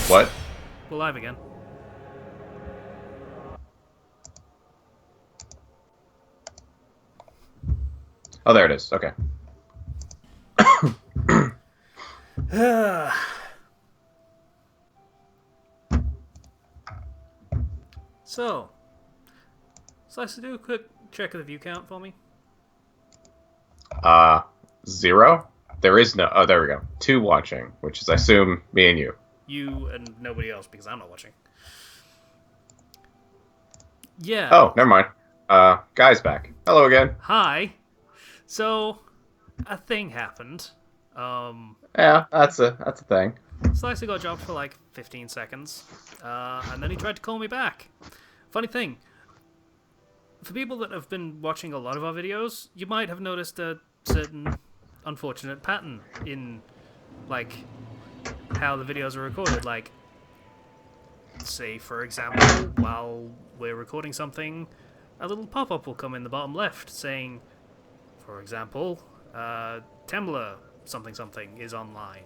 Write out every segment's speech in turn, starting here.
What? We're live again. Oh, there it is. Okay. So, Slice, do a quick check of the view count for me. 0? There is no... Oh, there we go. 2 watching, which is, I assume, me and you. You and nobody else, because I'm not watching. Yeah. Oh, never mind. Guy's back. Hello again. Hi. So, a thing happened. Yeah, that's a thing. Slicer got dropped for like 15 seconds, and then he tried to call me back. Funny thing, for people that have been watching a lot of our videos, you might have noticed a certain unfortunate pattern in, like, how the videos are recorded. Like, say, for example, while we're recording something, a little pop-up will come in the bottom left saying, for example, Tembler something something is online.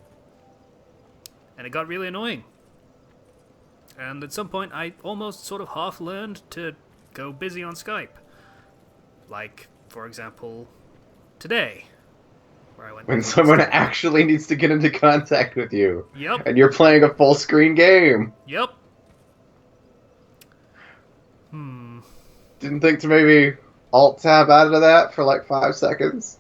And it got really annoying. And at some point, I almost sort of half learned to go busy on Skype. Like, for example, today, where I went. When someone actually needs to get into contact with you. Yep. And you're playing a full screen game. Yep. Didn't think to maybe alt-tab out of that for like 5 seconds?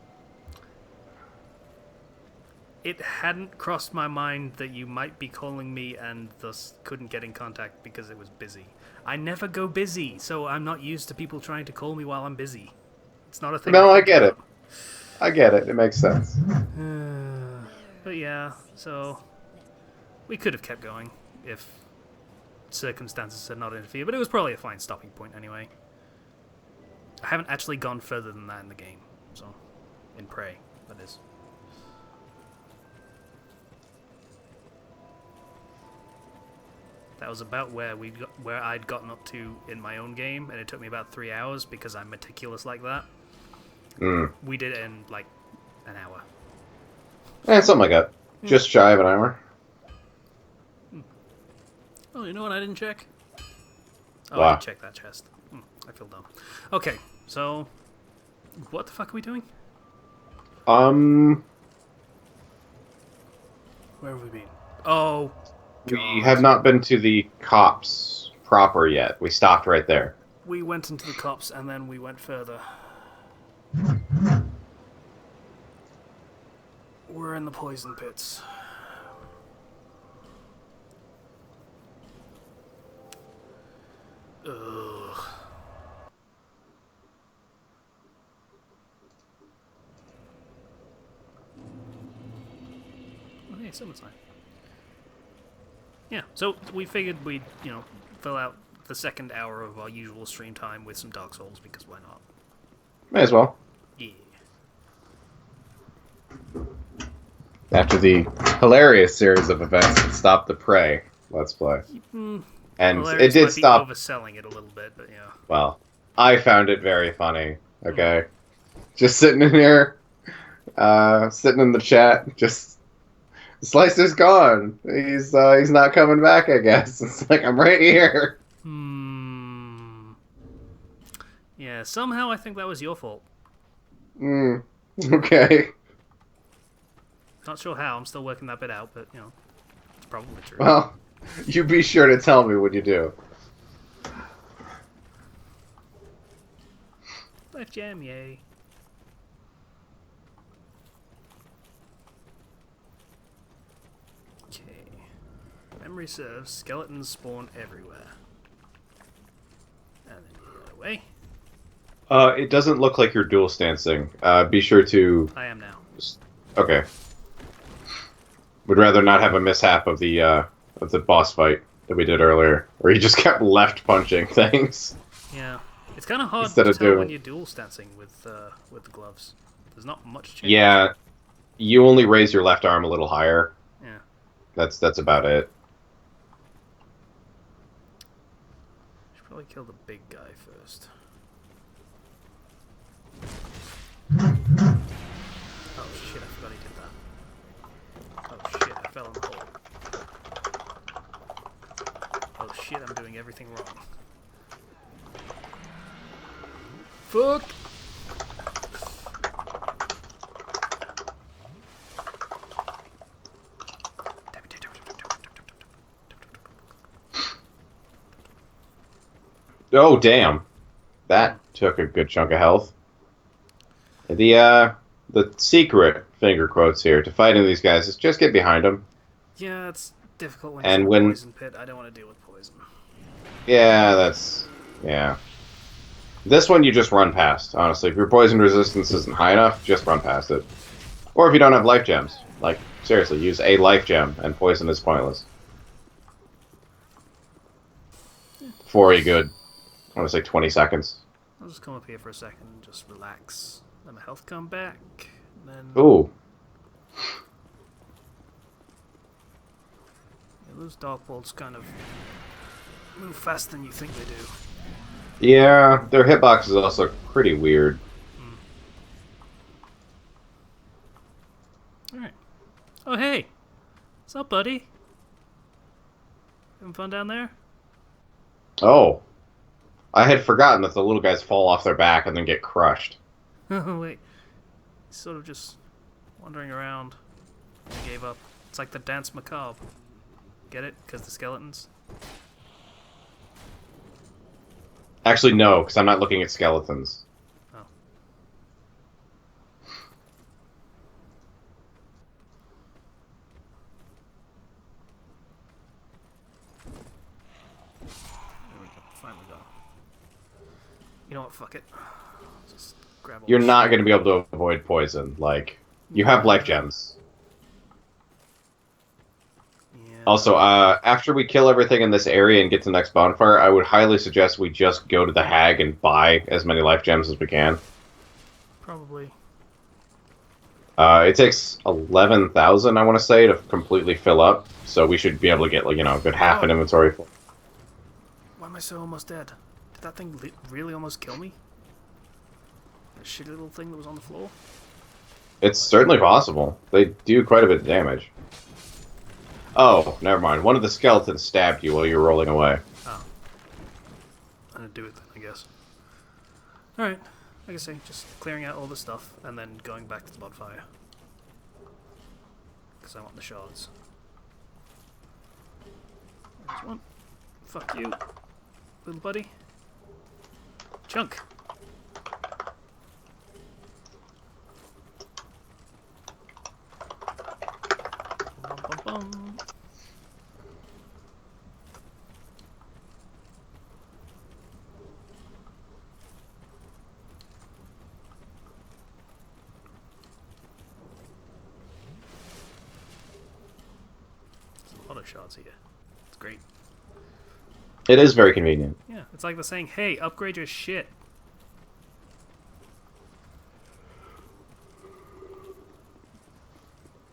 It hadn't crossed my mind that you might be calling me and thus couldn't get in contact because it was busy. I never go busy, so I'm not used to people trying to call me while I'm busy. It's not a thing. No, I get it. I get it. It makes sense. But yeah, so we could have kept going if circumstances had not interfered, but it was probably a fine stopping point anyway. I haven't actually gone further than that in the game, so in Prey, that is. That was about where I'd gotten up to in my own game, and it took me about 3 hours because I'm meticulous like that. We did it in like an hour. Something like that. Just shy of an hour. Oh, you know what I didn't check? Oh, Wow. I did check that chest. I feel dumb. Okay, so what the fuck are we doing? Where have we been? Oh, We have not been to the cops proper yet. We stopped right there. we went into the cops and then we went further. We're in the poison pits. Ugh. Oh, hey, someone's fine. Yeah, so we figured we'd, fill out the second hour of our usual stream time with some Dark Souls, because why not? May as well. Yeah. After the hilarious series of events that stopped the Prey Let's Play. And Hilarious it did might be stop. overselling it a little bit, but yeah. Well, I found it very funny. Okay. Just sitting in here, sitting in the chat, just... Slicer's gone. He's not coming back, I guess. It's like, I'm right here. Yeah, somehow I think that was your fault. Okay. Not sure how, I'm still working that bit out, but, it's probably true. Well, you be sure to tell me what you do. Life Jam, yay. Okay. Memory serves, skeletons spawn everywhere. And then you go away. It doesn't look like you're dual stancing. Be sure to... I am now. Okay. Would rather not have a mishap of the boss fight that we did earlier, where you just kept left punching things. Yeah. It's kind of hard Instead to of tell doing- when you're dual stancing with the gloves. There's not much change. Yeah, you only raise your left arm a little higher. Yeah. That's about it. Should probably kill the big guy first. Oh shit, I forgot he did that. Oh shit, I fell in the hole. shit, I'm doing everything wrong. Fuck! Oh, damn. That took a good chunk of health. The secret, finger quotes here, to fighting these guys is just get behind them. Yeah, it's difficult when he's in And a when... poison pit. I don't want to deal with poison. Yeah, that's... Yeah. This one you just run past, honestly. If your poison resistance isn't high enough, just run past it. Or if you don't have life gems. Like, seriously, use a life gem, and poison is pointless. For a good, I want to say 20 seconds. I'll just come up here for a second and just relax. Let my health come back. And then... Ooh. Yeah, those dark bolts kind of move faster than you think they do. Yeah, their hitbox is also pretty weird. Alright. Oh, hey! What's up, buddy? Having fun down there? Oh. I had forgotten that the little guys fall off their back and then get crushed. Oh, wait. He's sort of just wandering around. I gave up. It's like the dance macabre. Get it? Because the skeletons? Actually, no, because I'm not looking at skeletons. Oh. There we go. Finally got him. You know what? Fuck it. Just grab all You're this not shit. going to be able to avoid poison. Like, you have life gems. Yeah. Also, after we kill everything in this area and get to the next bonfire, I would highly suggest we just go to the hag and buy as many life gems as we can. Probably. It takes 11,000, I want to say, to completely fill up. So we should be able to get, like, you know, a good half an inventory full. Why am I so almost dead? Did that thing really almost kill me? That shitty little thing that was on the floor? It's certainly possible. They do quite a bit of damage. Oh, never mind. One of the skeletons stabbed you while you were rolling away. Oh. I didn't do it then, I guess. Alright. Like I say, just clearing out all the stuff and then going back to the bonfire. Because I want the shards. There's one. Fuck you, little buddy. Chunk. Bum, bum, bum. There's a lot of shards here. It's great. It is very convenient. Yeah, it's like they're saying, hey, upgrade your shit.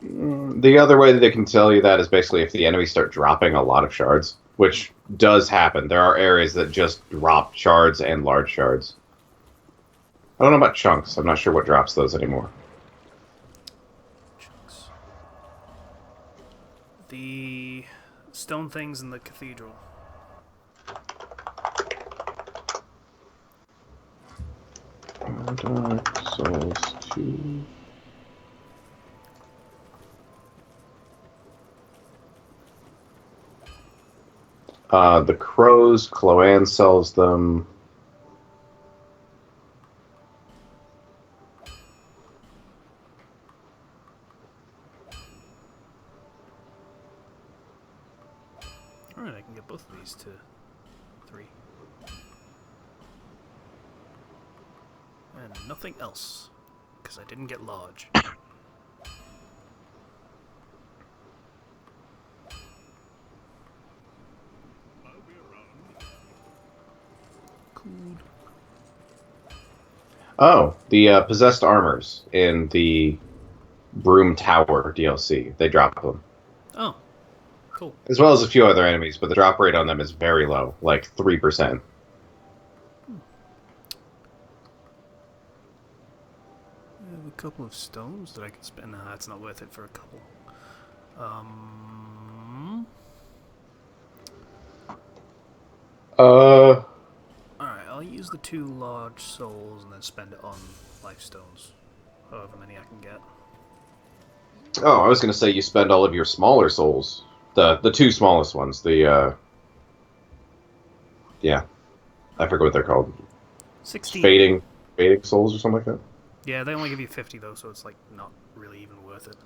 The other way that they can tell you that is basically if the enemies start dropping a lot of shards, which does happen. There are areas that just drop shards and large shards. I don't know about chunks. I'm not sure what drops those anymore. Chunks. The stone things in the cathedral. Dark Souls 2. The crows, Cloanne sells them. Alright, I can get both of these to 3. And nothing else. Because I didn't get large. Cool. Oh, the possessed armors in the Broom Tower DLC. They drop them. Oh, cool. As well as a few other enemies, but the drop rate on them is very low, like 3%. I have a couple of stones that I can spend. Nah, it's not worth it for a couple. Uh, Alright, I'll use the 2 large souls and then spend it on life stones. However many I can get. oh, I was gonna say you spend all of your smaller souls. The two smallest ones. Yeah, I forget what they're called. 16. Fading souls or something like that. Yeah, they only give you 50 though, so it's like not really even worth it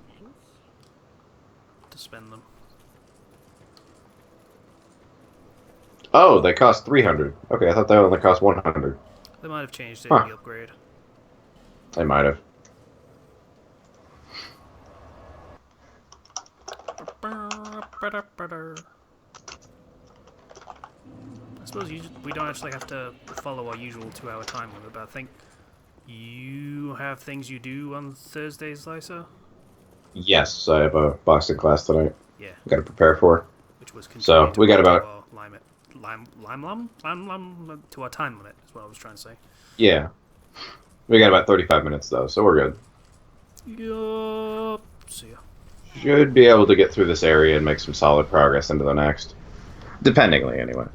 to spend them. Oh, they cost 300. Okay, I thought they only cost 100. They might have changed it in Huh, the upgrade. they might have. I suppose we don't actually have to follow our usual 2-hour time limit, but I think you have things you do on Thursdays, Lysa? Yes, I have a boxing class tonight. Yeah, Got to prepare for. which was So contributing to we got our about 2-hour to our time limit, is what I was trying to say. yeah. We got about 35 minutes though, so we're good. Yup. See ya. Should be able to get through this area and make some solid progress into the next. Dependingly, anyway.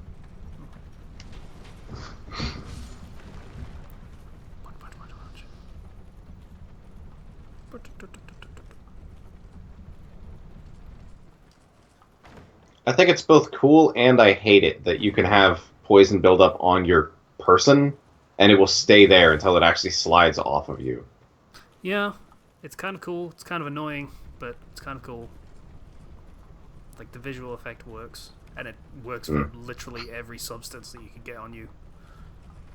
I think it's both cool and I hate it that you can have poison build up on your person and it will stay there until it actually slides off of you. Yeah, it's kind of cool. It's kind of annoying, but it's kind of cool. Like, the visual effect works, and it works for literally every substance that you can get on you.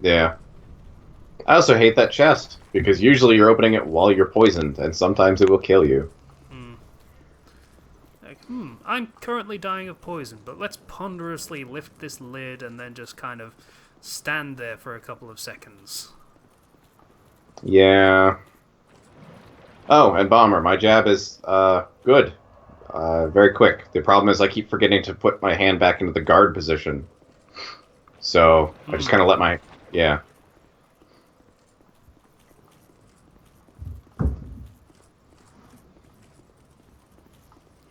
Yeah. I also hate that chest, because usually you're opening it while you're poisoned, and sometimes it will kill you. Like, I'm currently dying of poison, but let's ponderously lift this lid and then just kind of stand there for a couple of seconds. Yeah. Oh, and Bomber, my jab is, good. Very quick. The problem is I keep forgetting to put my hand back into the guard position. So, I just kind of let my... Yeah.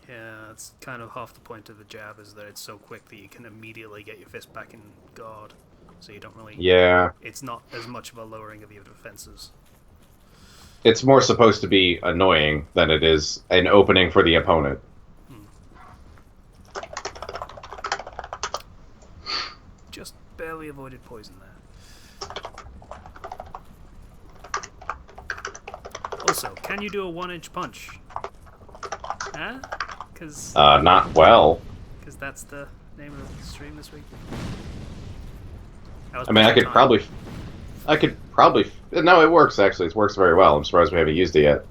Yeah, that's kind of half the point of the jab, is that it's so quick that you can immediately get your fist back in guard. So you don't really... Yeah. It's not as much of a lowering of your defenses. It's more supposed to be annoying than it is an opening for the opponent. Just barely avoided poison there. Also, can you do a 1-inch punch? Huh? Because Not well. that's the name of the stream this week. I mean, I could probably... No, it works, actually. It works very well. I'm surprised we haven't used it yet.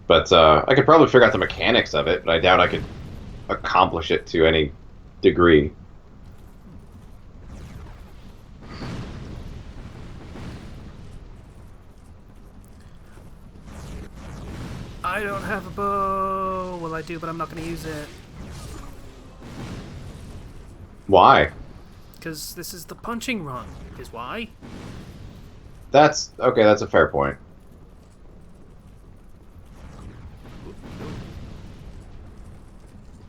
But, I could probably figure out the mechanics of it, but I doubt I could accomplish it to any degree. I don't have a bow. Well, I do, but I'm not going to use it. Why? Because this is the punching run, is why. That's... Okay, that's a fair point.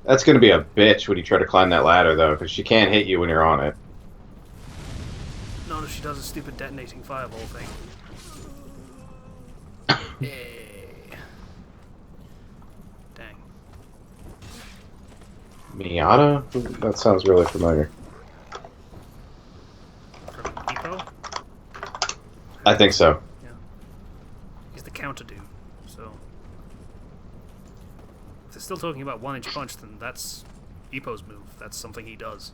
That's gonna be a bitch when you try to climb that ladder, though, because she can't hit you when you're on it. Not if she does a stupid detonating fireball thing. Hey. Dang. Miata? That sounds really familiar. From Epo? I think so. Yeah. He's the counter dude, so... If they're still talking about 1-inch punch, then that's Epo's move. That's something he does.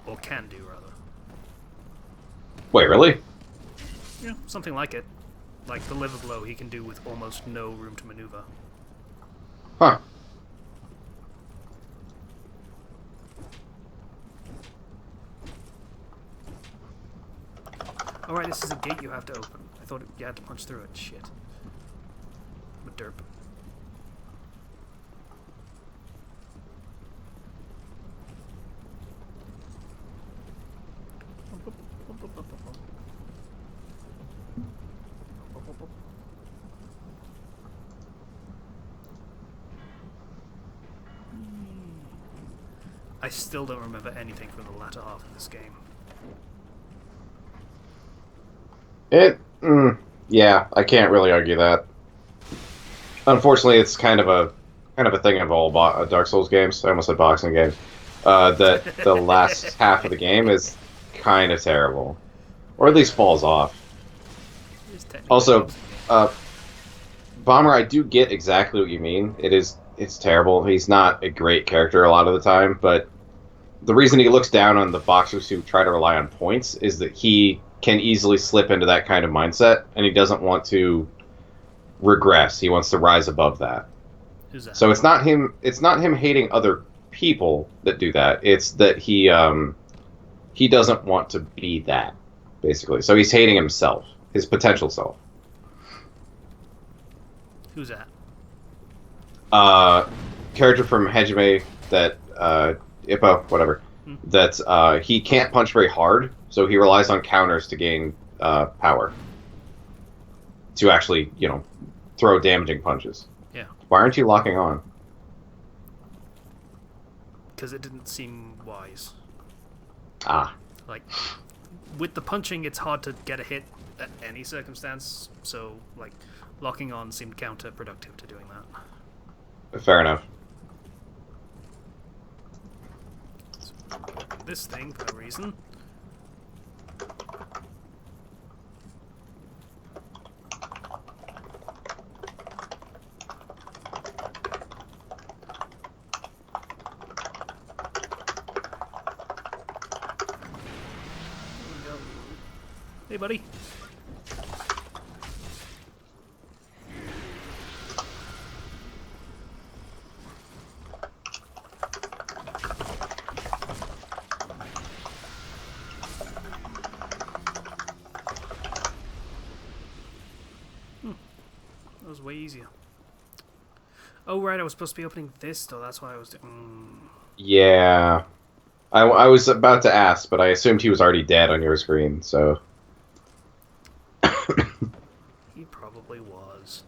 Or can do, rather. Wait, really? Yeah, something like it. Like the liver blow he can do with almost no room to maneuver. Huh. Alright, this is a gate you have to open. I thought you had to punch through it. Shit. I'm a derp. I still don't remember anything from the latter half of this game. Yeah, I can't really argue that. Unfortunately, it's kind of a thing of all Dark Souls games. I almost said boxing games. That the last half of the game is kind of terrible, or at least falls off. It is technically a Also, boxing game. Bomber, I do get exactly what you mean. It's terrible. He's not a great character a lot of the time, but the reason he looks down on the boxers who try to rely on points is that he can easily slip into that kind of mindset, and he doesn't want to regress. He wants to rise above that. Who's that? So it's not him. It's not him hating other people that do that. It's that he doesn't want to be that, basically. So he's hating himself, his potential self. Who's that? Character from Hejime that Ippo, whatever. That he can't punch very hard, so he relies on counters to gain power. To actually, throw damaging punches. Yeah. Why aren't you locking on? Because it didn't seem wise. Ah. Like, with the punching, it's hard to get a hit at any circumstance, so, like, locking on seemed counterproductive to doing that. Fair enough. So, this thing, for no reason. Hey, buddy. That was way easier. Oh, right, I was supposed to be opening this door, that's why I was doing... Yeah. I was about to ask, but I assumed he was already dead on your screen, so... He probably was.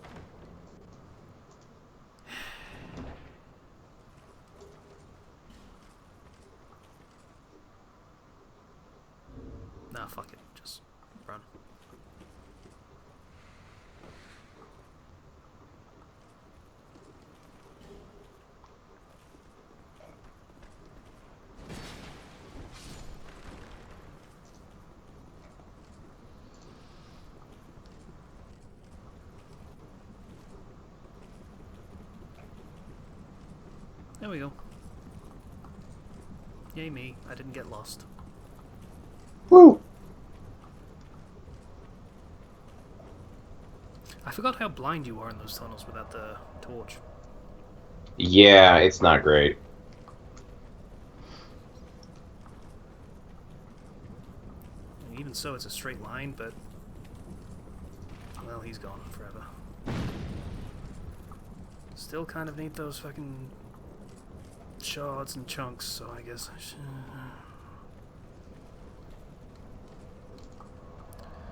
Nah, fuck it. Just run. There we go. Yay me, I didn't get lost. Woo! I forgot how blind you are in those tunnels without the torch. Yeah, it's not great. Even so, it's a straight line, but... well, he's gone forever. Still kind of need those fucking... shards and chunks, so I guess I should...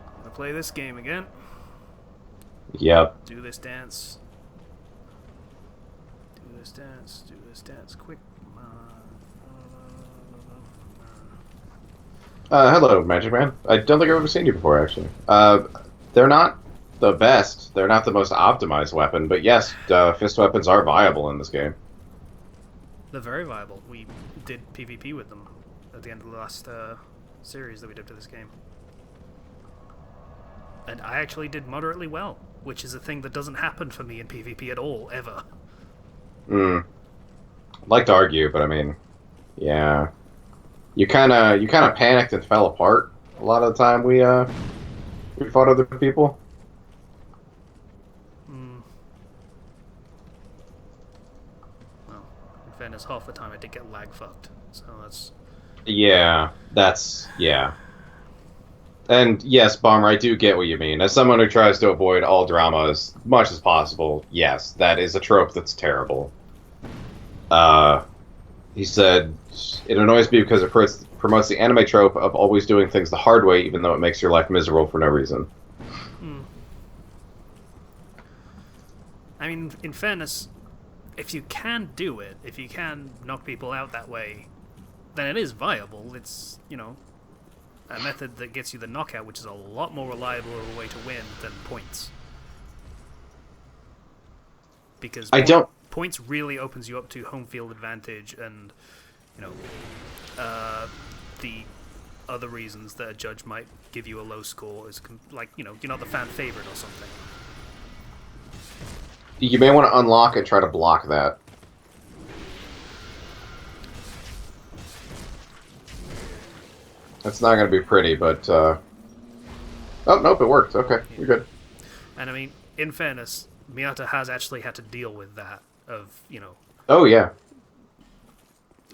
I'm gonna play this game again. Yep. Do this dance. Do this dance. Do this dance. Quick. Hello, Magic Man. I don't think I've ever seen you before, actually. They're not the best. They're not the most optimized weapon, but yes, fist weapons are viable in this game. They're very viable. We did PvP with them at the end of the last series that we did for this game. And I actually did moderately well, which is a thing that doesn't happen for me in PvP at all, ever. I'd like to argue, but I mean, yeah. You kinda panicked and fell apart a lot of the time we fought other people. Well, in fairness, half the time I did get lag fucked, so that's... Yeah, yeah. And yes, Bomber, I do get what you mean. As someone who tries to avoid all drama as much as possible, yes, that is a trope that's terrible. He said, it annoys me because it promotes the anime trope of always doing things the hard way, even though it makes your life miserable for no reason. I mean, in fairness, if you can do it, if you can knock people out that way, then it is viable. It's, a method that gets you the knockout, which is a lot more reliable of a way to win than points. Because points really opens you up to home field advantage and, the other reasons that a judge might give you a low score is you're not the fan favorite or something. You may want to unlock and try to block that. That's not going to be pretty, but... Oh, nope, it worked. Okay, you're good. And I mean, in fairness, Miyata has actually had to deal with that of, Oh, yeah.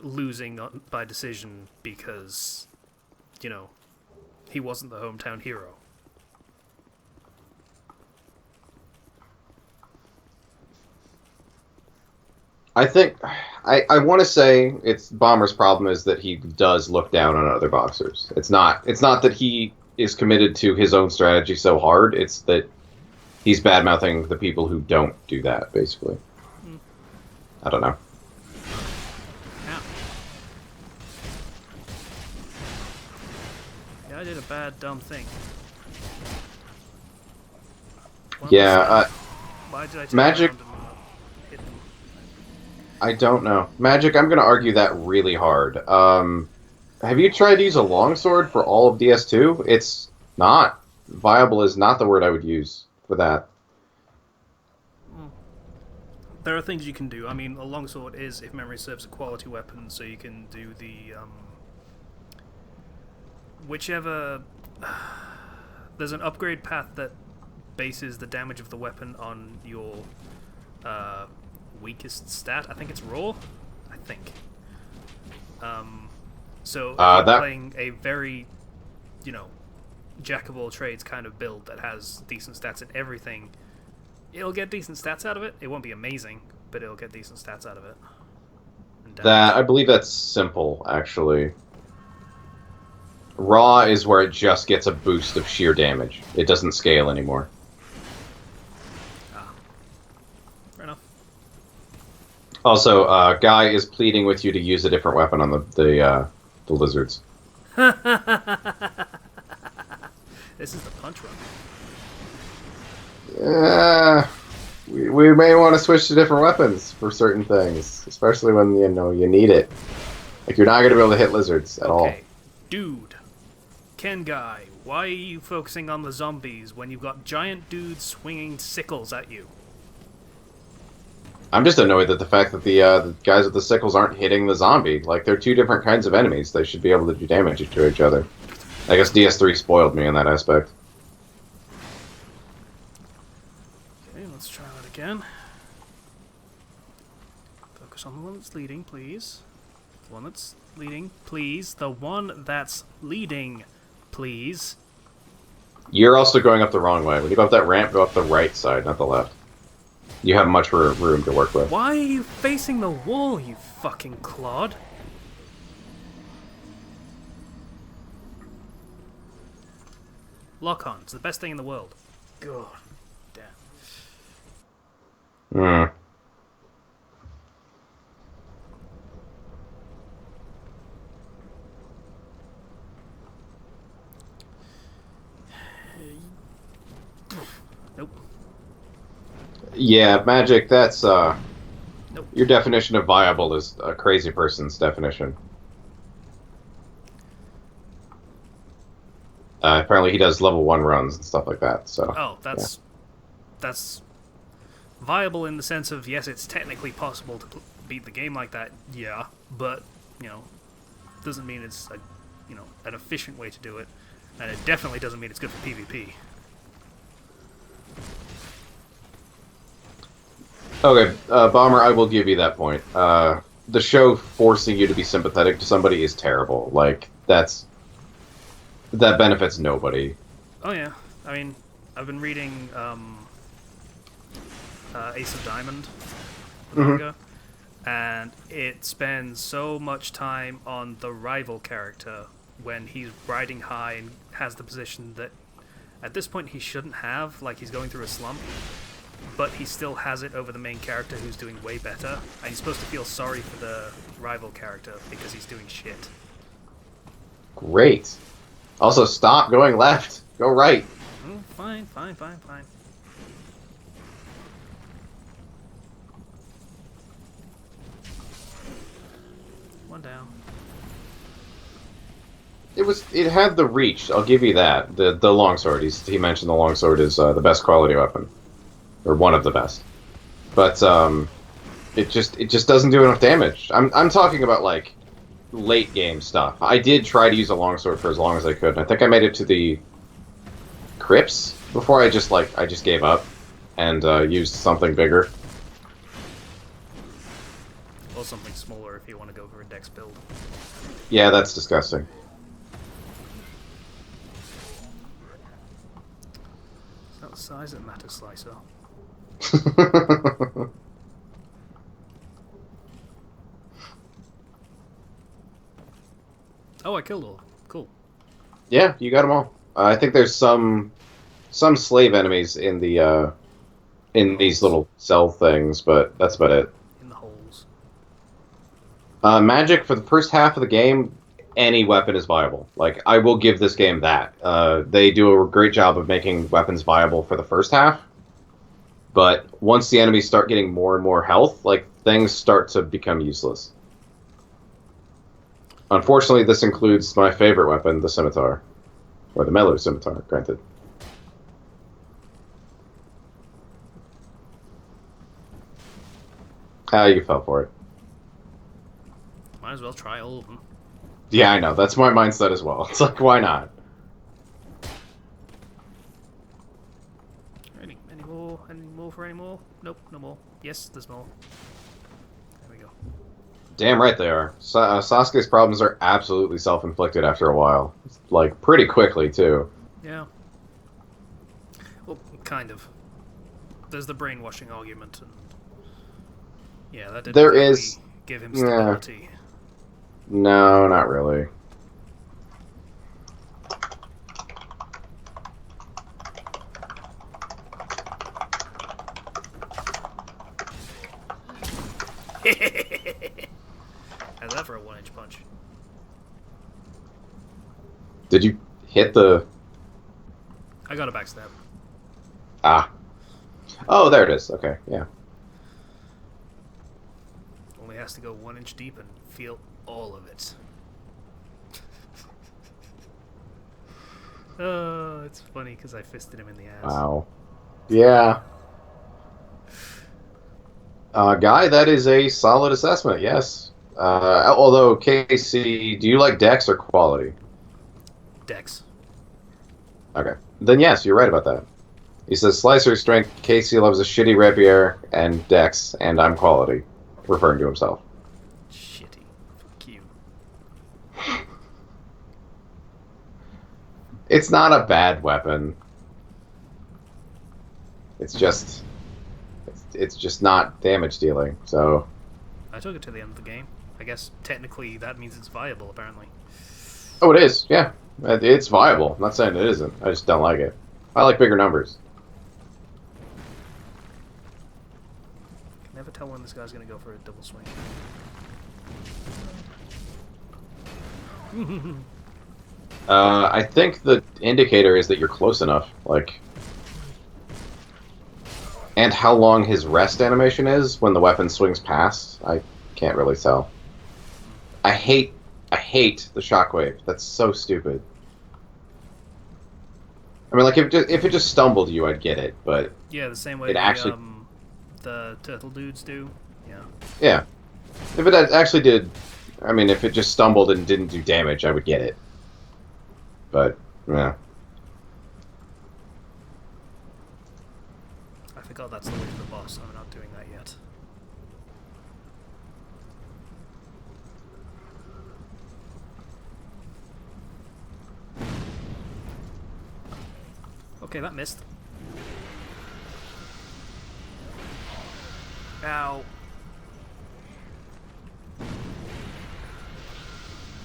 losing by decision because, he wasn't the hometown hero. I think... I want to say it's Bomber's problem is that he does look down on other boxers. It's not that he is committed to his own strategy so hard, it's that he's bad-mouthing the people who don't do that, basically. I don't know. Yeah, I did a bad, dumb thing. Why did I take Magic... hit him? I don't know. Magic, I'm going to argue that really hard. Have you tried to use a longsword for all of DS2? It's not. Viable is not the word I would use for that. There are things you can do. I mean, a longsword is, if memory serves, a quality weapon, so you can do the, whichever... There's an upgrade path that bases the damage of the weapon on your, weakest stat. I think it's raw? I think. So, if you're playing a very, jack of all trades kind of build that has decent stats in everything, it'll get decent stats out of it. It won't be amazing, but it'll get decent stats out of it. I believe that's simple, actually. Raw is where it just gets a boost of sheer damage. It doesn't scale anymore. Fair enough. Also, Guy is pleading with you to use a different weapon on the lizards. This is the punch run. We may want to switch to different weapons for certain things, especially when you need it. Like you're not going to be able to hit lizards at all. Dude, Ken Guy, why are you focusing on the zombies when you've got giant dudes swinging sickles at you? I'm just annoyed that the fact that the guys with the sickles aren't hitting the zombie. Like they're two different kinds of enemies. They should be able to do damage to each other. I guess DS3 spoiled me in that aspect. Okay, let's try that again. Focus on the one that's leading, please. The one that's leading, please. The one that's leading, please. You're also going up the wrong way. When you go up that ramp, go up the right side, not the left. You have much room to work with. Why are you facing the wall, you fucking clod? Lock-on, it's the best thing in the world. God damn. Hmm. Nope. Yeah, Magic, that's, Nope. your definition of viable is a crazy person's definition. Apparently he does level 1 runs and stuff like that, so... Oh, that's viable in the sense of, yes, it's technically possible to beat the game like that, yeah, but, doesn't mean it's, an efficient way to do it, and it definitely doesn't mean it's good for PvP. Okay, Bomber, I will give you that point. The show forcing you to be sympathetic to somebody is terrible. Like, that benefits nobody. Oh yeah, I mean, I've been reading Ace of Diamond, the manga, and it spends so much time on the rival character when he's riding high and has the position that at this point he shouldn't have, like he's going through a slump. but he still has it over the main character who's doing way better, and he's supposed to feel sorry for the rival character because he's doing shit. Great. Also, stop going left. Go right. Oh, fine. One down. It had the reach. I'll give you that. The longsword. He mentioned the longsword is the best quality weapon, or one of the best. But it just doesn't do enough damage. I'm talking about like late game stuff. I did try to use a longsword for as long as I could. And I think I made it to the crypts before I just gave up and used something bigger. Or something smaller if you want to go for a dex build. Yeah, that's disgusting. It's not the size that matters, Slicer. Oh, I killed all. Cool. Yeah, you got them all. I think there's some slave enemies in the in these little cell things, but that's about it. In the holes. Magic for the first half of the game, any weapon is viable. Like, I will give this game that. They do a great job of making weapons viable for the first half, but once the enemies start getting more and more health, like, things start to become useless. Unfortunately, this includes my favorite weapon, the scimitar. Or the melee scimitar, granted. You fell for it. Might as well try all of them. Yeah, I know. That's my mindset as well. It's like, why not? Any more? Any more for any more? Nope, no more. Yes, there's more. There we go. Damn right they are. Sasuke's problems are absolutely self-inflicted after a while. Like, pretty quickly, too. Yeah. Well, kind of. There's the brainwashing argument, and yeah, that didn't There really is... give him stability. No, not really. How's that for a 1-inch punch? Did you hit the... I got a backstab. Ah. Oh, there it is. Okay, yeah. Only has to go 1 inch deep and feel all of it. Oh, it's funny because I fisted him in the ass. Wow. Yeah. Guy, that is a solid assessment, yes. Although, Casey, do you like dex or quality? Dex. Okay. Then yes, you're right about that. He says, Slicer strength, Casey loves a shitty rapier, and dex, and I'm quality. Referring to himself. Shitty. Fuck you. It's not a bad weapon. It's just... It's just not damage dealing, so... I took it to the end of the game. I guess technically that means it's viable, apparently. Oh, it is, yeah. It's viable. I'm not saying it isn't. I just don't like it. I like bigger numbers. Can never tell when this guy's gonna go for a double swing. I think the indicator is that you're close enough, like... And how long his rest animation is when the weapon swings past, I can't really tell. I hate the shockwave. That's so stupid. I mean, like, if it just stumbled you, I'd get it, but... Yeah, the same way the turtle dudes do. Yeah. Yeah. If it actually did... I mean, if it just stumbled and didn't do damage, I would get it. But, yeah. I forgot that's the way to the boss. I'm not doing that yet. Okay, that missed. Ow.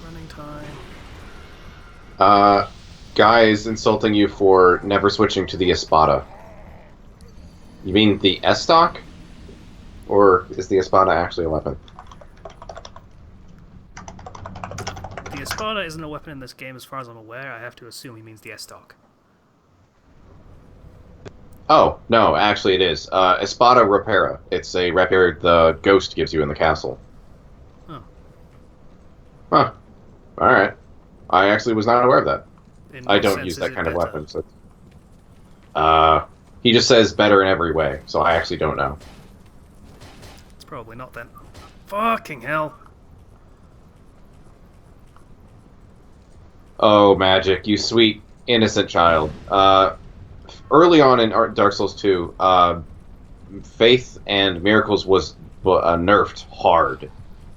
Running time. Guy is insulting you for never switching to the Espada. You mean the S-Stock? Or is the Espada actually a weapon? The Espada isn't a weapon in this game as far as I'm aware. I have to assume he means the S-Stock. Oh, no, actually it is. Espada Repara. It's a rapier the ghost gives you in the castle. Oh. Huh. Alright. I actually was not aware of that. In I what don't sense use is that it kind of better? weapon. So. He just says better in every way, so I actually don't know. It's probably not then. Fucking hell. Oh, Magic, you sweet, innocent child. Early on in Dark Souls 2, Faith and Miracles was nerfed hard.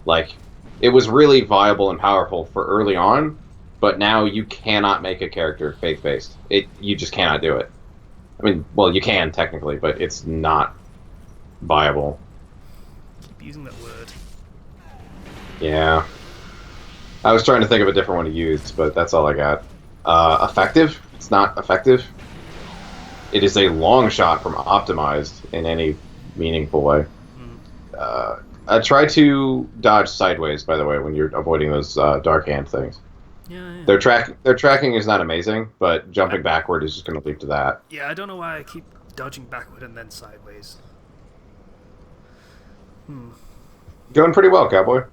Like, it was really viable and powerful for early on, but now you cannot make a character faith-based. You just cannot do it. I mean, well, you can, technically, but it's not viable. Keep using that word. Yeah. I was trying to think of a different one to use, but that's all I got. Effective? It's not effective. It is a long shot from optimized in any meaningful way. Try to dodge sideways, by the way, when you're avoiding those dark hand things. Yeah. Their tracking is not amazing, but jumping backward is just going to lead to that. Yeah, I don't know why I keep dodging backward and then sideways. Going pretty well, cowboy.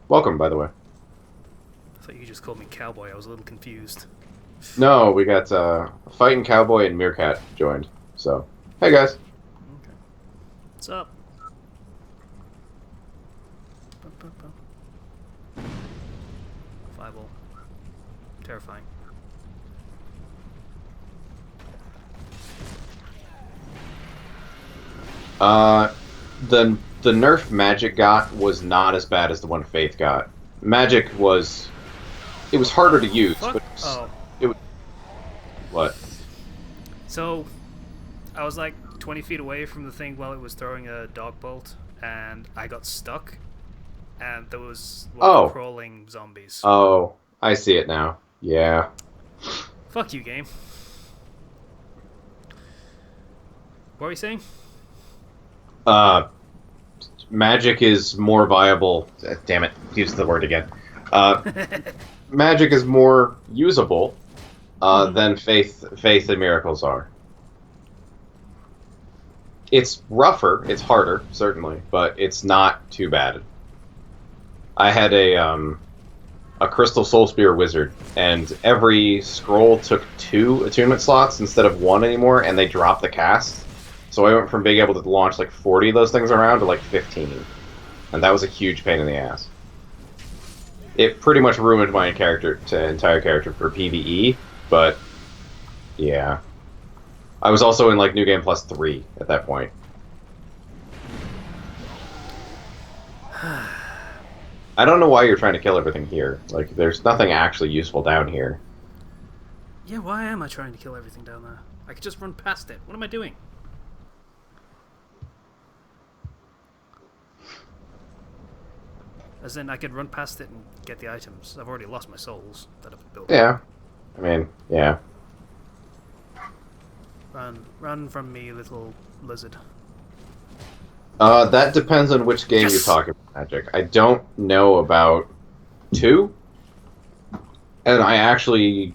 Welcome, by the way. I thought you just called me cowboy. I was a little confused. No, we got Fighting Cowboy and Meerkat joined. So, hey guys. Okay. What's up? Fireball. Terrifying. The nerf Magic got was not as bad as the one Faith got. Magic was... It was harder to use, Fuck? but Oh. it was... What? So, I was like 20 feet away from the thing while it was throwing a dog bolt, and I got stuck, and there was crawling zombies. Oh, I see it now. Yeah. Fuck you, game. What were you saying? Magic is more viable... Damn it, use the word again. Magic is more usable than Faith and Miracles are. It's rougher, it's harder, certainly, but it's not too bad. I had a Crystal Soul Spear Wizard, and every scroll took 2 attunement slots instead of 1 anymore, and they dropped the cast. So I went from being able to launch like 40 of those things around to like 15. And that was a huge pain in the ass. It pretty much ruined my entire character for PvE, but yeah. I was also in like New Game Plus 3 at that point. I don't know why you're trying to kill everything here. Like, there's nothing actually useful down here. Yeah, why am I trying to kill everything down there? I could just run past it. What am I doing? As in, I could run past it and get the items. I've already lost my souls that I've built. Yeah. I mean, yeah. Run from me, little lizard. That depends on which game you're talking about, Magic. I don't know about 2. And I actually...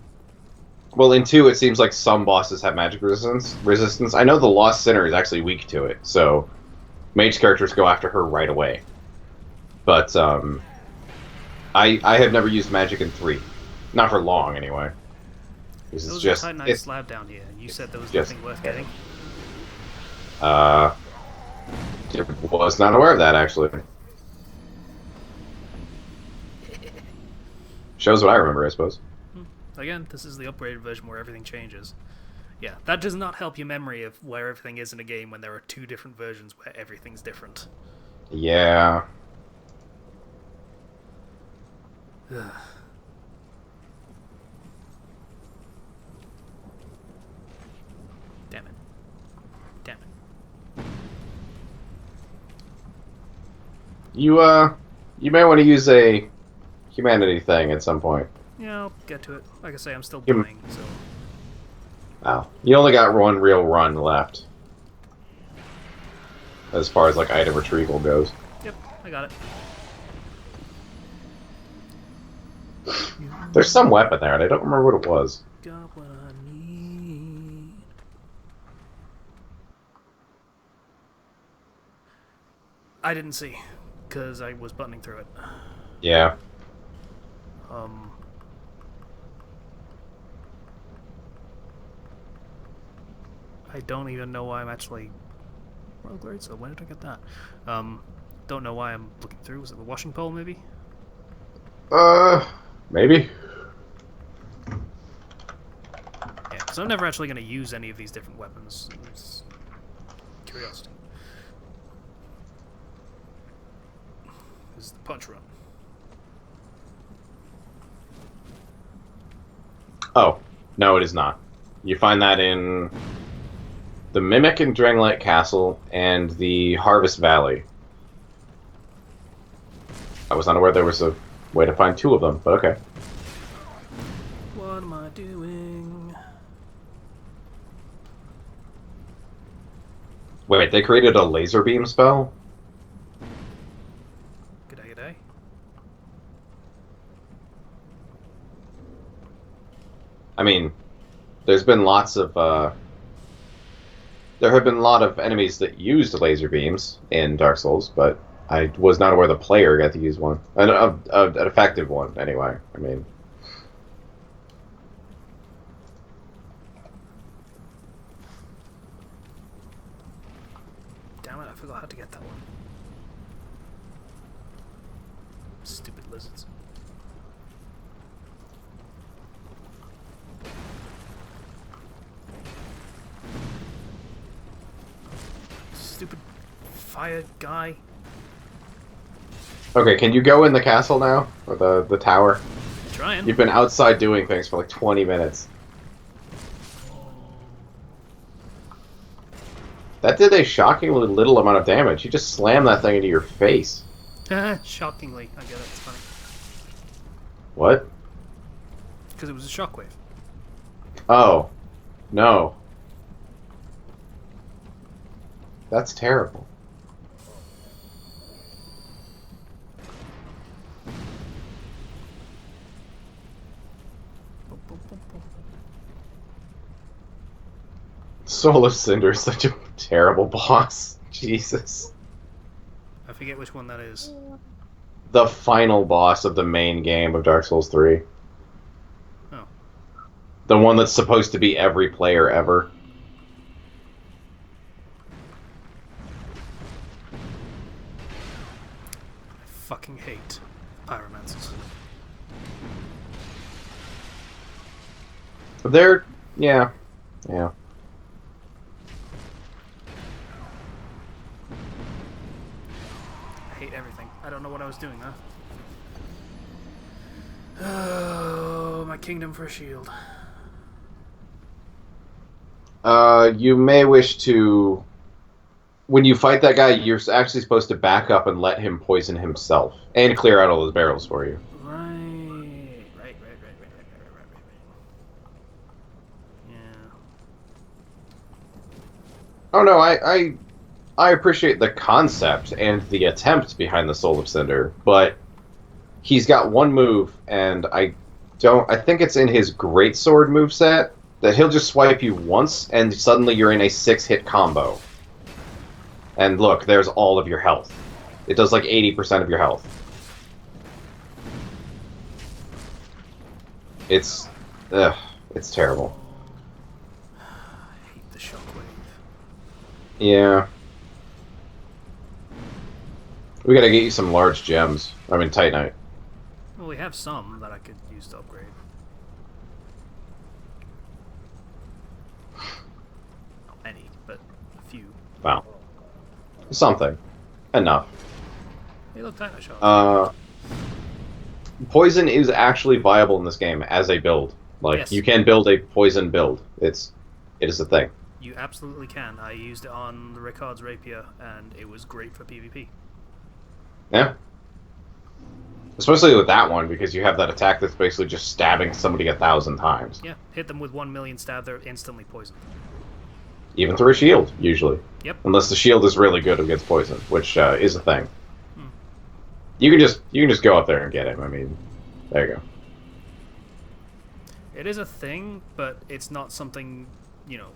Well, in 2, it seems like some bosses have magic resistance. I know the Lost Sinner is actually weak to it, so mage characters go after her right away. But, I have never used magic in 3. Not for long, anyway. There was a Titanite slab down here, and you said there was nothing worth getting. Was not aware of that, actually. Shows what I remember, I suppose. Again, this is the upgraded version where everything changes. Yeah, that does not help your memory of where everything is in a game when there are 2 different versions where everything's different. Yeah. Damn it. Damn it. You may want to use a humanity thing at some point. Yeah, I'll get to it. Like I say, I'm still playing, so... Wow. You only got one real run left. as far as like item retrieval goes. Yep, I got it. There's some weapon there, and I don't remember what it was. Got what I need. I didn't see, because I was buttoning through it. Yeah. I don't even know why I'm actually... Well, great, so when did I get that? Don't know why I'm looking through. Was it the washing pole, maybe? Maybe. Yeah, because I'm never actually going to use any of these different weapons. It's curiosity. This is the punch run. Oh, no, it is not. You find that in the Mimic in Drangleic Castle and the Harvest Valley. I was unaware there was a way to find two of them, but okay. What am I doing? Wait, they created a laser beam spell? G'day, g'day. I mean, there's been lots of, there have been a lot of enemies that used laser beams in Dark Souls, but I was not aware the player got to use one. An effective one, anyway. I mean... Damn it, I forgot how to get that one. Stupid lizards. Stupid fire guy. Okay, can you go in the castle now? Or the tower? Trying. You've been outside doing things for like 20 minutes. That did a shockingly little amount of damage. You just slammed that thing into your face. Shockingly, I get it. It's funny. What? Because it was a shockwave. Oh. No. That's terrible. Soul of Cinder is such a terrible boss. Jesus. I forget which one that is. The final boss of the main game of Dark Souls 3. Oh. The one that's supposed to be every player ever. I fucking hate pyromancers. They're... yeah. Yeah. I hate everything. I don't know what I was doing there. Oh, my kingdom for a shield. You may wish to... When you fight that guy, you're actually supposed to back up and let him poison himself. And clear out all those barrels for you. Right. Yeah. Oh no, I appreciate the concept and the attempt behind the Soul of Cinder, but he's got one move, and I think it's in his Greatsword moveset, that he'll just swipe you once, and suddenly you're in a 6-hit combo. And look, there's all of your health. It does like 80% of your health. It's terrible. I hate the shockwave. Yeah. We gotta get you some large gems. I mean, Titanite. Well, we have some that I could use to upgrade. Not many, but a few. Wow. Something. Enough. Hey, look, Titanite shot. Poison is actually viable in this game as a build. Like, Yes. you can build a poison build. It is a thing. You absolutely can. I used it on the Ricard's Rapier, and it was great for PvP. Yeah. Especially with that one, because you have that attack that's basically just stabbing somebody 1,000 times. Yeah, hit them with 1 million stab, they're instantly poisoned. even through a shield, usually. Yep. Unless the shield is really good against poison, which is a thing. Hmm. You can just go up there and get him. I mean, there you go. It is a thing, but it's not something, you know,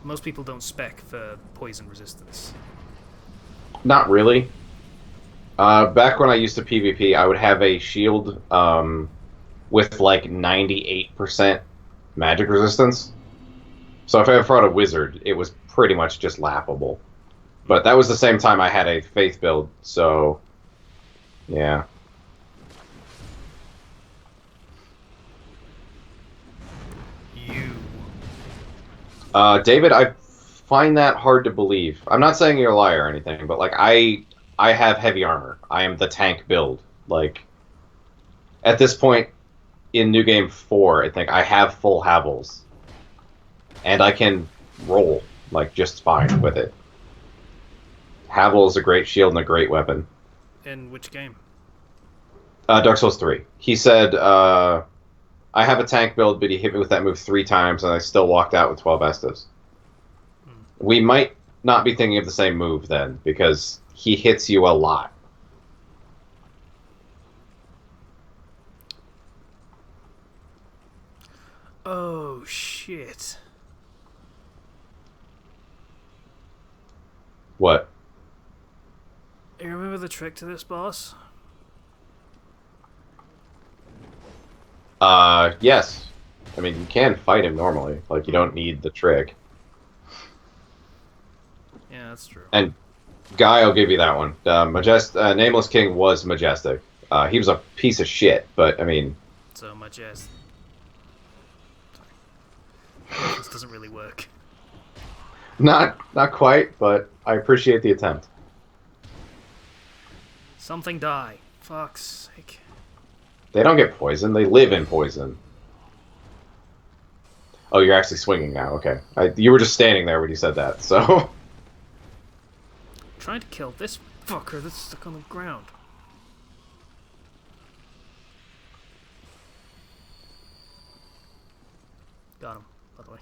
most people don't spec for poison resistance. Not really. Back when I used to PvP, I would have a shield with like 98% magic resistance. So if I fought a wizard, it was pretty much just laughable. But that was the same time I had a faith build, so yeah. You. David, I find that hard to believe. I'm not saying you're a liar or anything, but like I have heavy armor. I am the tank build. Like at this point in New Game 4, I think I have full Havels. And I can roll like just fine with it. Havel is a great shield and a great weapon. In which game? Dark Souls 3. He said, I have a tank build, but he hit me with that move 3 times, and I still walked out with 12 Estus. We might not be thinking of the same move then, because he hits you a lot. Oh, shit. What? You remember the trick to this boss? Yes. I mean, you can fight him normally. Like, you don't need the trick. Yeah, that's true. And Guy, I'll give you that one. Nameless King was majestic. He was a piece of shit, but, I mean... So much as... This doesn't really work. Not quite, but I appreciate the attempt. Something die. Fuck's sake. They don't get poison. They live in poison. Oh, you're actually swinging now. Okay. You were just standing there when you said that, so... Trying to kill this fucker that's stuck on the ground. Got him, by the way.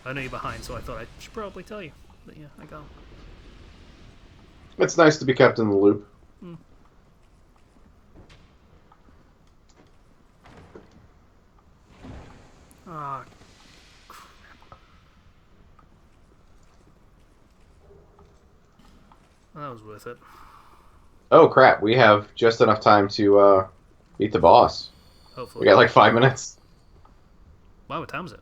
I know you're behind, so I thought I should probably tell you. But yeah, I got him. It's nice to be kept in the loop. Mm. Ah, crap. That was worth it. Oh, crap. We have just enough time to beat the boss. Hopefully. We got like 5 minutes. Wow, what time is it?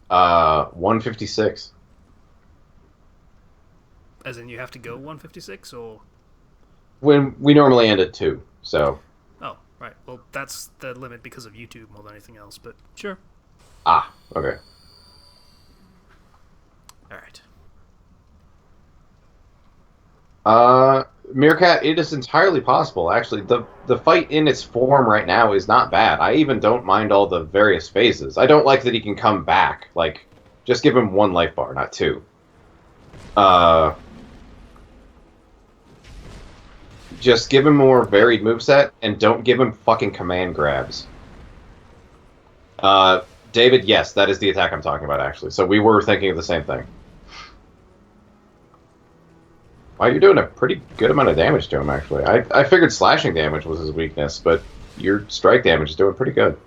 1:56. As in, you have to go 156, or... When we normally end at 2, so... Oh, right. Well, that's the limit because of YouTube more than anything else, but sure. Ah, okay. Alright. Meerkat, it is entirely possible. Actually, the fight in its form right now is not bad. I even don't mind all the various phases. I don't like that he can come back. Like, just give him 1 life bar, not 2. Just give him more varied moveset, and don't give him fucking command grabs. David, yes, that is the attack I'm talking about, actually. So we were thinking of the same thing. Wow, you're doing a pretty good amount of damage to him, actually. I figured slashing damage was his weakness, but your strike damage is doing pretty good.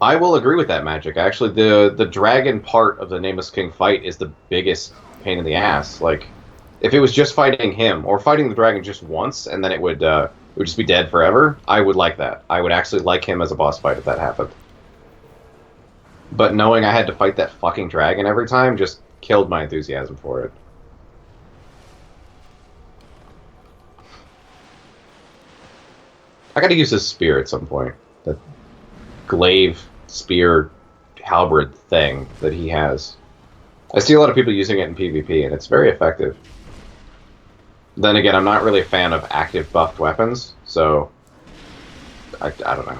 I will agree with that, Magic. Actually, the dragon part of the Nameless King fight is the biggest pain in the ass. Like, if it was just fighting him, or fighting the dragon just once, and then it would just be dead forever, I would like that. I would actually like him as a boss fight if that happened. But knowing I had to fight that fucking dragon every time just killed my enthusiasm for it. I gotta use his spear at some point. That glaive spear halberd thing that he has. I see a lot of people using it in PvP, and it's very effective. Then again, I'm not really a fan of active buffed weapons, so I don't know.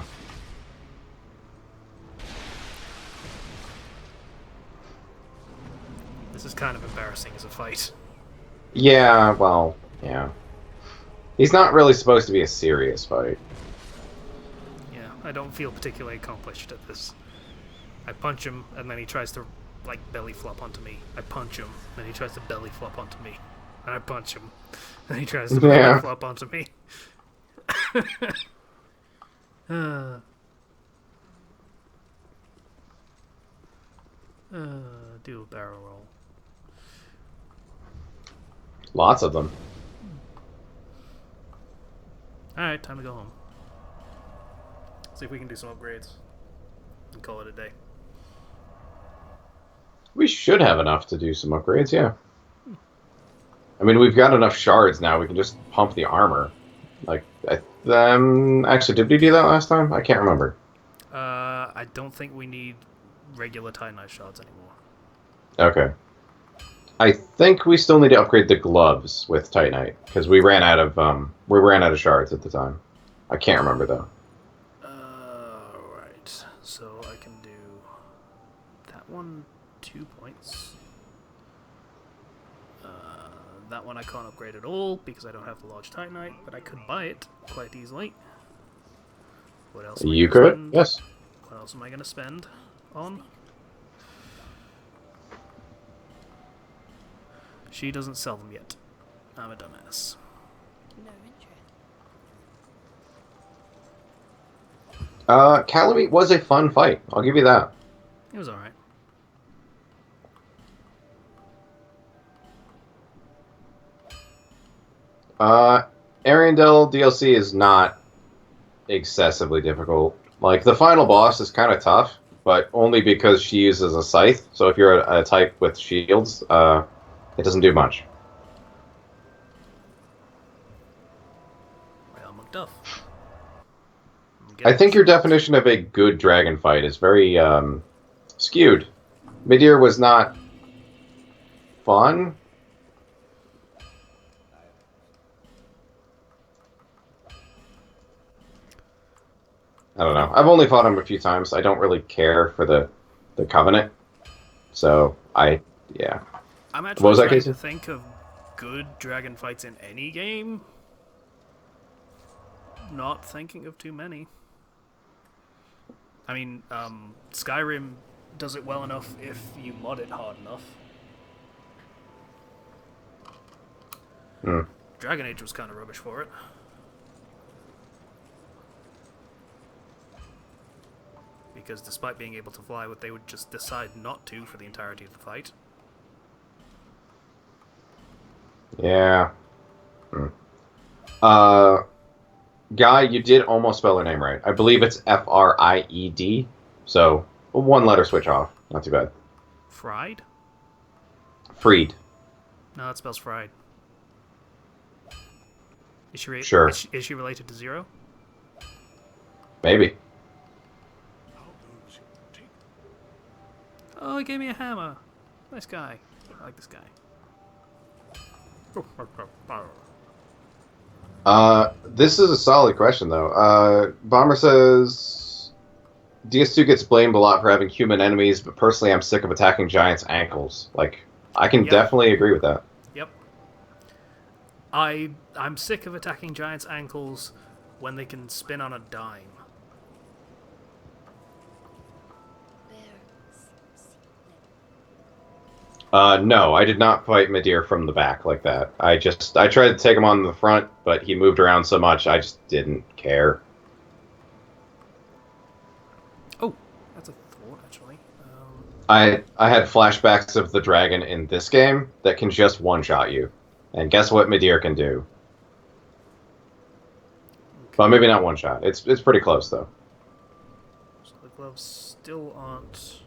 This is kind of embarrassing as a fight. Yeah, well, yeah. He's not really supposed to be a serious fight. I don't feel particularly accomplished at this. I punch him, and then he tries to, like, belly flop onto me. I punch him, and he tries to belly flop onto me. And I punch him, and he tries to belly flop onto me. Do a barrel roll. Lots of them. Alright, time to go home. See if we can do some upgrades. And call it a day. We should have enough to do some upgrades, yeah. I mean, we've got enough shards now. We can just pump the armor. Like, actually, did we do that last time? I can't remember. I don't think we need regular Titanite shards anymore. Okay. I think we still need to upgrade the gloves with Titanite because we ran out of shards at the time. I can't remember though. Right. So I can do that one 2 points. That one I can't upgrade at all because I don't have the large Titanite, but I could buy it quite easily. What else? You could, spend? yes. What else am I going to spend on? She doesn't sell them yet. I'm a dumbass. No interest. Calamite was a fun fight. I'll give you that. It was alright. Ariandel DLC is not excessively difficult. Like, the final boss is kind of tough, but only because she uses a scythe. So if you're a type with shields, it doesn't do much. Well, McDuff. I think your definition of a good dragon fight is very skewed. Midir was not fun. I don't know. I've only fought him a few times. I don't really care for the Covenant. So, yeah. I'm actually What was that, trying Casey? to think of good dragon fights in any game. Not thinking of too many. I mean, Skyrim does it well enough if you mod it hard enough. Dragon Age was kind of rubbish for it. Because despite being able to fly, they would just decide not to for the entirety of the fight. Yeah. Guy, you did almost spell her name right. I believe it's Fried. So, a one-letter switch off. Not too bad. Fried? Freed. No, that spells fried. Is she Sure. Is she related to Zero? Maybe. Oh, he gave me a hammer. Nice guy. I like this guy. This is a solid question, though. Bomber says, DS2 gets blamed a lot for having human enemies, but personally I'm sick of attacking giants' ankles. Like, I can definitely agree with that. Yep. I'm sick of attacking giants' ankles when they can spin on a dime. No, I did not fight Midir from the back like that. I tried to take him on the front, but he moved around so much, I just didn't care. Oh, that's a thought, actually. I had flashbacks of the dragon in this game that can just one-shot you. And guess what Midir can do? Okay. Well, maybe not one-shot. It's pretty close, though. So the gloves still aren't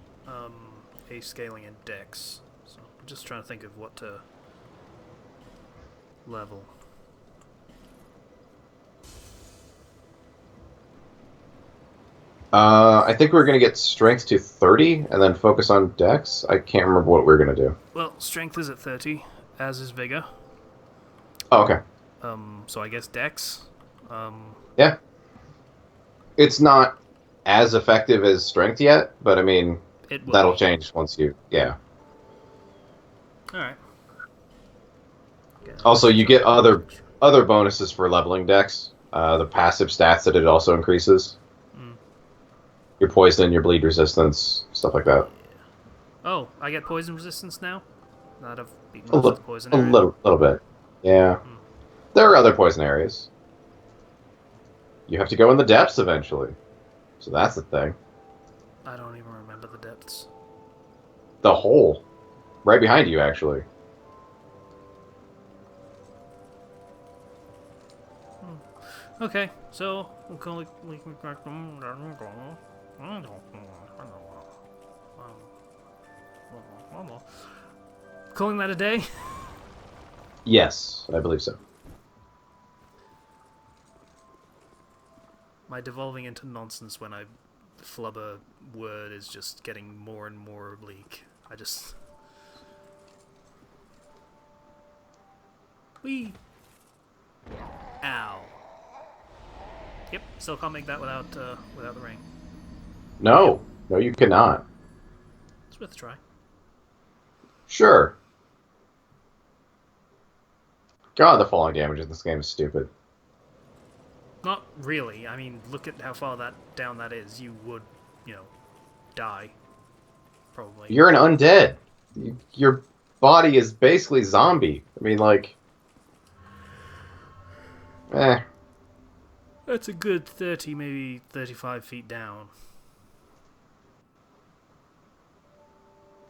a scaling in dex. So I'm just trying to think of what to level. I think we're going to get strength to 30 and then focus on dex. I can't remember what we're going to do. Well, strength is at 30, as is vigor. Oh, okay. So I guess dex. Yeah. It's not as effective as strength yet, but I mean, that'll change once you... Yeah. Alright. Also, you get other bonuses for leveling dex. The passive stats that it also increases. your poison, your bleed resistance, stuff like that. Oh, I get poison resistance now? Not have beaten A, most of li- the poison a area. little bit. Yeah. Hmm. There are other poison areas. You have to go in the depths eventually. So that's the thing. I don't even remember the depths. The hole. Right behind you, actually. Okay, so we'll call it. Calling that a day. Yes, I believe so. My devolving into nonsense when I flub a word is just getting more and more oblique. I just. Wee! Ow. Yep, still can't make that without the ring. Yep, No. No, you cannot. it's worth a try. Sure. God, the falling damage in this game is stupid. Not really. I mean, look at how far down that is. You would, die. Probably. You're an undead. Your body is basically zombie. I mean, like, eh. That's a good 30, maybe 35 feet down.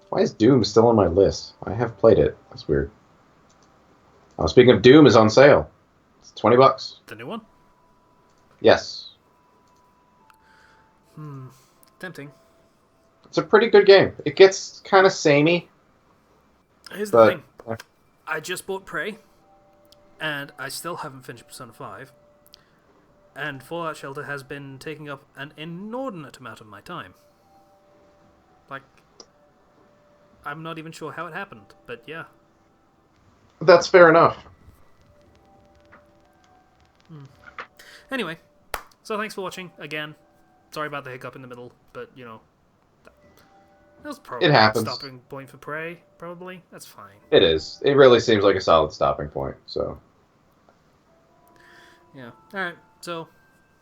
Why is Doom still on my list? I have played it. That's weird. Oh, speaking of Doom, is on sale. It's $20. The new one? Yes. Tempting. It's a pretty good game. It gets kind of samey, Here's the but thing. I just bought Prey, and I still haven't finished Persona 5. And Fallout Shelter has been taking up an inordinate amount of my time. Like, I'm not even sure how it happened, but yeah. that's fair enough. Anyway, so thanks for watching again. Sorry about the hiccup in the middle, but that was probably It a happens. stopping point for Prey. Probably that's fine. It is. It really seems like a solid stopping point. So, Yeah. All right. So,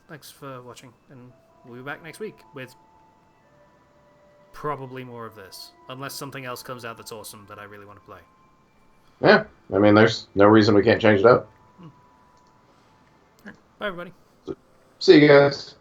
thanks for watching, and we'll be back next week with probably more of this, unless something else comes out that's awesome that I really want to play. yeah. I mean, there's no reason we can't change it up. Bye, everybody. See you guys.